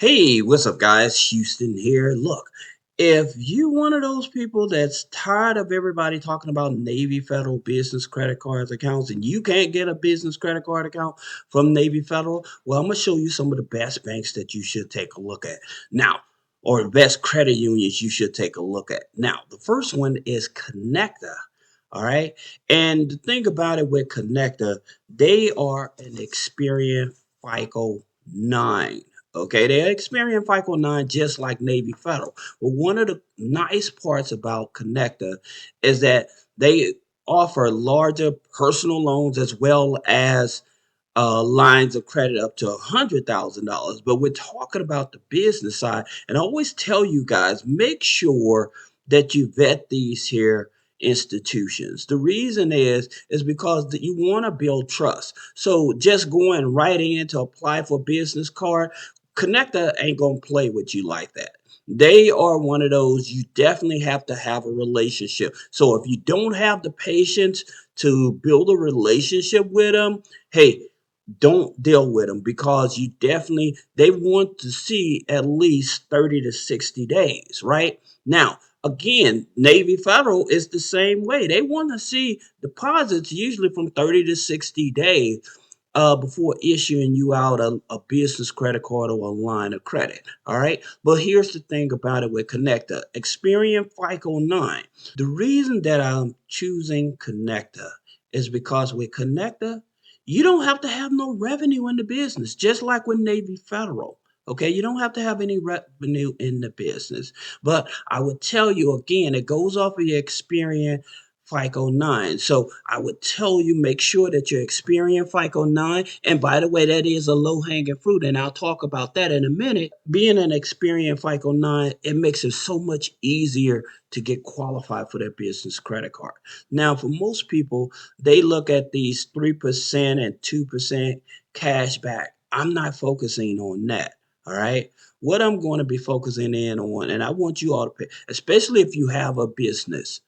Hey, what's up, guys? Houston here. Look, if you one of those people that's tired of everybody talking about Navy Federal business credit cards accounts and you can't get a business credit card account from Navy Federal, well, I'm going to show you some of the best banks that you should take a look at. Now, or the best credit unions you should take a look at. Now, the first one is Connecta. All right. And the thing about it with Connecta, they are an Experian FICO 9. Okay, they're Experian FICO 9 just like Navy Federal. But one of the nice parts about Connecta is that they offer larger personal loans as well as lines of credit up to $100,000. But we're talking about the business side. And I always tell you guys, make sure that you vet these here institutions. The reason is because you want to build trust. So just going right in to apply for a business card, Connecta ain't gonna play with you like that. They are one of those you definitely have to have a relationship. So if you don't have the patience to build a relationship with them, hey, don't deal with them because you definitely they want to see at least 30 to 60 days, right? Now, again, Navy Federal is the same way. They want to see deposits usually from 30 to 60 days before issuing you out a business credit card or a line of credit. All right. But here's the thing about it with Connecta Experian FICO 9. The reason that I'm choosing Connecta is because with Connecta, you don't have to have no revenue in the business, just like with Navy Federal. Okay, you don't have to have any revenue in the business. But I would tell you again, it goes off of your Experian FICO 9. So I would tell you make sure that you're Experian FICO 9. And by the way, that is a low hanging fruit. And I'll talk about that in a minute. Being an Experian FICO 9, it makes it so much easier to get qualified for their business credit card. Now, for most people, they look at these 3% and 2% cash back. I'm not focusing on that. All right. What I'm going to be focusing in on, and I want you all to pay, especially if you have a business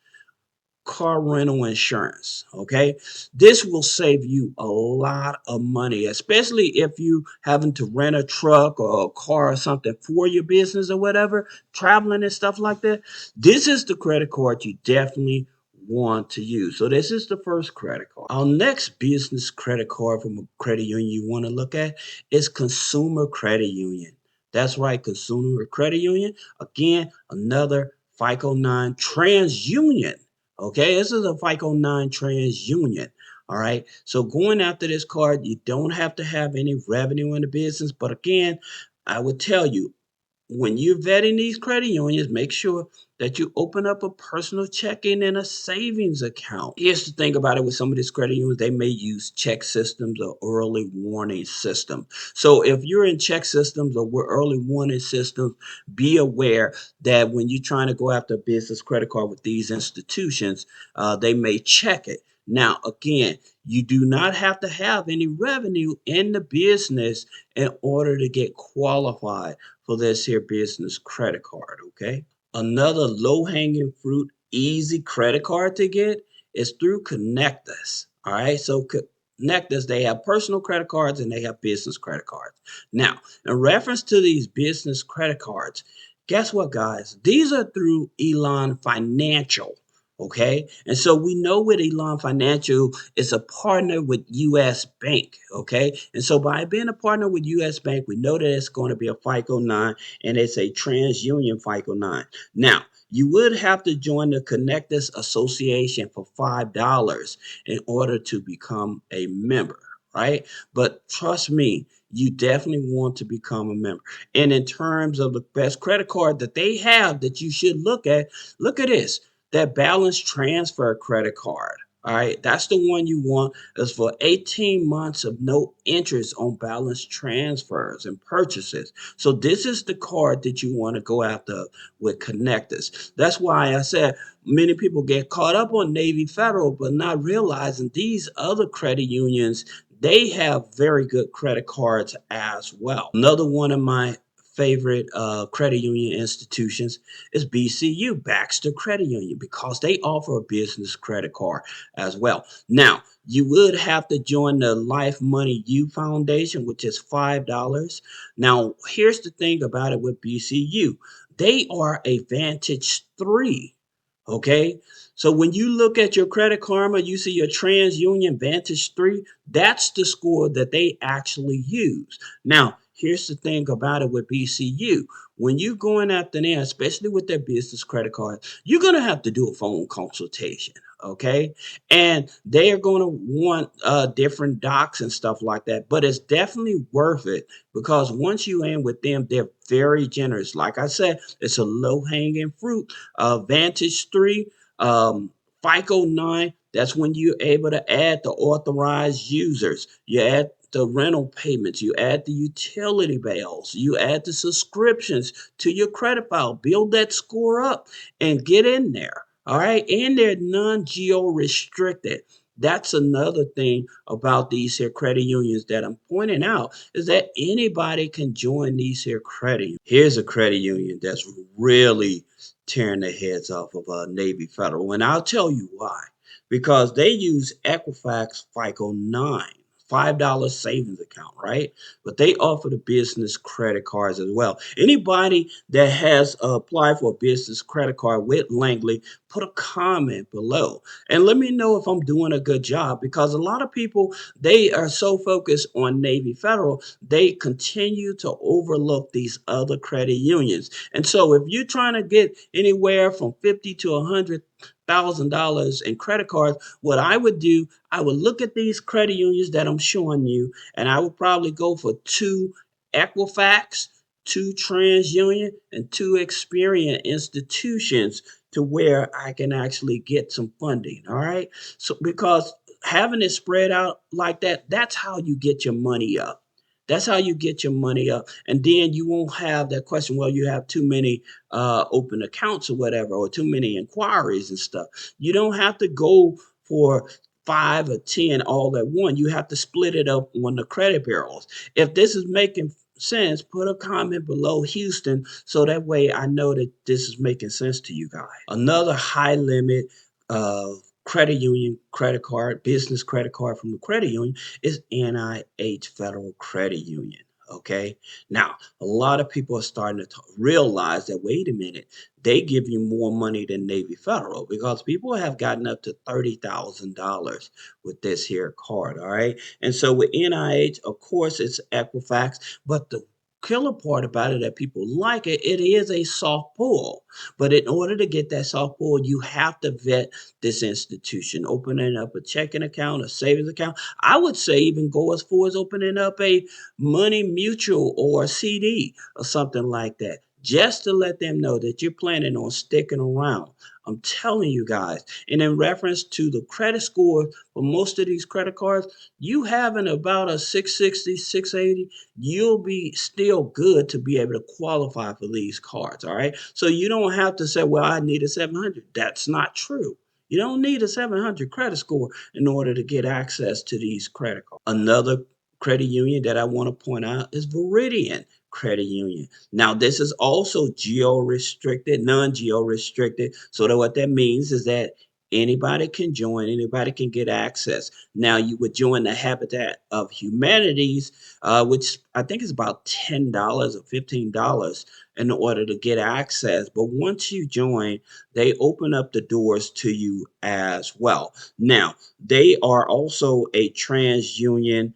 car rental insurance. Okay, this will save you a lot of money, especially if you having to rent a truck or a car or something for your business or whatever, traveling and stuff like that. This is the credit card you definitely want to use. So this is the first credit card. Our next business credit card from a credit union you want to look at is Consumer Credit Union. That's right, Consumer Credit Union. Again, another FICO 9 TransUnion. Okay, this is a FICO 9 TransUnion. All right, so going after this card, you don't have to have any revenue in the business. But again, I would tell you when you're vetting these credit unions, make sure that you open up a personal checking and a savings account. Here's the thing about it with some of these credit unions, they may use check systems or early warning systems. So if you're in check systems or early warning systems, be aware that when you're trying to go after a business credit card with these institutions, they may check it. Now, again, you do not have to have any revenue in the business in order to get qualified for this here business credit card. Okay. Another low hanging fruit, easy credit card to get is through Connectus. All right. So Connectus, they have personal credit cards and they have business credit cards. Now, in reference to these business credit cards, guess what, guys? These are through Elon Financial. Okay. And so we know with Elon Financial is a partner with US Bank. Okay. And so by being a partner with US Bank, we know that it's going to be a FICO 9 and it's a TransUnion FICO 9. Now, you would have to join the Connectus Association for $5 in order to become a member, right? But trust me, you definitely want to become a member. And in terms of the best credit card that they have that you should look at this that balance transfer credit card. All right, that's the one you want. Is for 18 months of no interest on balance transfers and purchases. So this is the card that you want to go after with Connectors. That's why I said many people get caught up on Navy Federal, but not realizing these other credit unions, they have very good credit cards as well. Another one of my favorite credit union institutions is BCU, Baxter Credit Union, because they offer a business credit card as well. Now, you would have to join the Life Money U Foundation, which is $5. Now, here's the thing about it with BCU. They are a Vantage 3. Okay. So when you look at your Credit Karma, you see your TransUnion Vantage 3, that's the score that they actually use. Now, here's the thing about it with BCU. When you're going after them, especially with their business credit card, you're going to have to do a phone consultation. Okay. And they are going to want different docs and stuff like that. But it's definitely worth it because once you in with them, they're very generous. Like I said, it's a low hanging fruit. Vantage 3, FICO 9, that's when you're able to add the authorized users. You add the rental payments, you add the utility bills, you add the subscriptions to your credit file, build that score up and get in there. All right. And they're non geo restricted. That's another thing about these here credit unions that I'm pointing out is that anybody can join these here credit unions. Here's a credit union that's really tearing the heads off of Navy Federal, and I'll tell you why. Because they use Equifax FICO 9, $5 savings account, right? But they offer the business credit cards as well. Anybody that has applied for a business credit card with Langley, put a comment below and let me know if I'm doing a good job because a lot of people they are so focused on Navy Federal, they continue to overlook these other credit unions. And so if you're trying to get anywhere from 50 to $100,000 in credit cards, what I would do, I would look at these credit unions that I'm showing you, and I would probably go for two Equifax, two TransUnion, and two Experian institutions to where I can actually get some funding. All right. So because having it spread out like that, that's how you get your money up. That's how you get your money up. And then you won't have that question, well, you have too many open accounts or whatever, or too many inquiries and stuff. You don't have to go for 5 or 10 all at one. You have to split it up on the credit bureaus. If this is making sense, put a comment below Houston so that way I know that this is making sense to you guys. Another high limit credit union credit card, business credit card from the credit union is NIH Federal Credit Union. Okay. Now, a lot of people are starting to realize that, wait a minute, they give you more money than Navy Federal because people have gotten up to $30,000 with this here card. All right. And so with NIH, of course, it's Equifax, but the killer part about it that people like it, it is a soft pull. But in order to get that soft pull, you have to vet this institution, opening up a checking account, a savings account. I would say even go as far as opening up a money mutual or a CD or something like that, just to let them know that you're planning on sticking around. I'm telling you guys. And in reference to the credit score for most of these credit cards, you having about a 660, 680, you'll be still good to be able to qualify for these cards. All right. So you don't have to say, well, I need a 700. That's not true. You don't need a 700 credit score in order to get access to these credit cards. Another credit union that I want to point out is Vidiian Credit Union. Now, this is also geo restricted, non geo restricted. So that what that means is that anybody can join, anybody can get access. Now, you would join the Habitat of Humanities, which I think is about $10 or $15 in order to get access. But once you join, they open up the doors to you as well. Now, they are also a TransUnion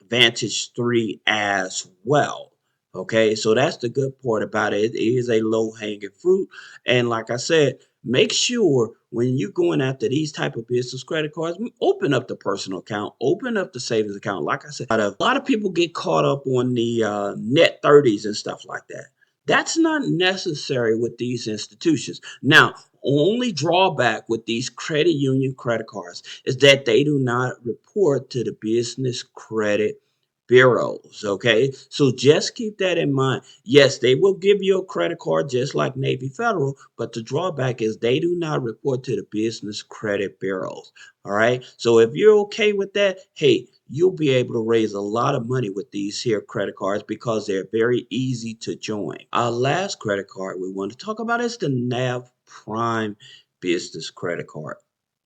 Vantage 3 as well. Okay, so that's the good part about it. It is a low hanging fruit. And like I said, make sure when you're going after these type of business credit cards, open up the personal account, open up the savings account. Like I said, a lot of people get caught up on the net 30s and stuff like that. That's not necessary with these institutions. Now, only drawback with these credit union credit cards is that they do not report to the business credit bureaus. Okay, so just keep that in mind. Yes, they will give you a credit card just like Navy Federal, but the drawback is they do not report to the business credit bureaus. All right, so if you're okay with that, hey, you'll be able to raise a lot of money with these here credit cards because they're very easy to join. Our last credit card we want to talk about is the Nav Prime business credit card.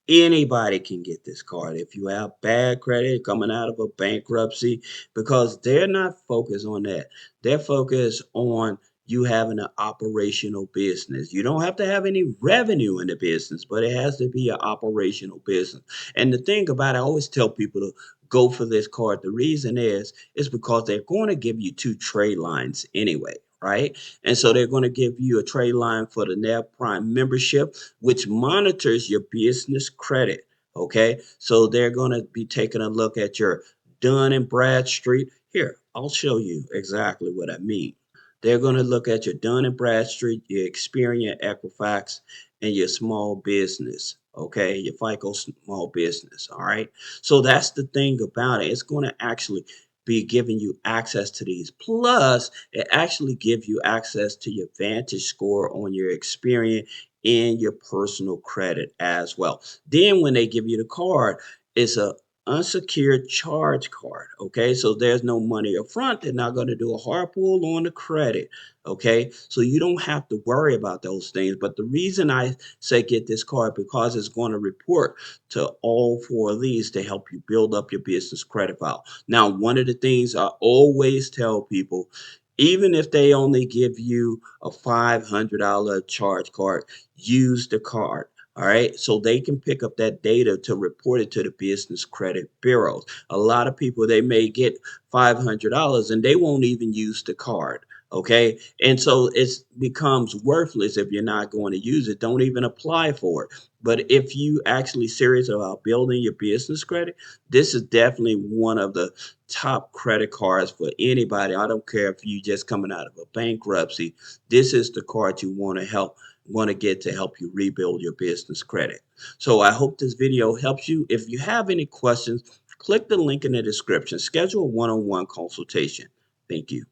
Anybody can get this card if you have bad credit coming out of a bankruptcy, because they're not focused on that. They're focused on you having an operational business. You don't have to have any revenue in the business, but it has to be an operational business. And the thing about it, I always tell people to go for this card. The reason is because they're going to give you two trade lines anyway, right? And so they're going to give you a trade line for the Nav Prime membership, which monitors your business credit. Okay, so they're going to be taking a look at your Dun and Bradstreet. Here, I'll show you exactly what I mean. They're going to look at your Dun and Bradstreet, your Experian, Equifax, and your small business. Okay, your FICO small business. All right, so that's the thing about it. It's going to actually be giving you access to these. Plus, it actually gives you access to your Vantage score on your Experian and your personal credit as well. Then when they give you the card, it's a unsecured charge card. Okay, so there's no money up front. They're not going to do a hard pull on the credit. Okay, so you don't have to worry about those things. But the reason I say get this card, because it's going to report to all four of these to help you build up your business credit file. Now, one of the things I always tell people, even if they only give you a $500 charge card, use the card. All right. So they can pick up that data to report it to the business credit bureaus. A lot of people, they may get $500 and they won't even use the card. Okay. And so it becomes worthless if you're not going to use it. Don't even apply for it. But if you actually serious about building your business credit, this is definitely one of the top credit cards for anybody. I don't care if you just coming out of a bankruptcy. This is the card you want to get to help you rebuild your business credit. So I hope this video helps you. If you have any questions, click the link in the description. Schedule a one-on-one consultation. Thank you.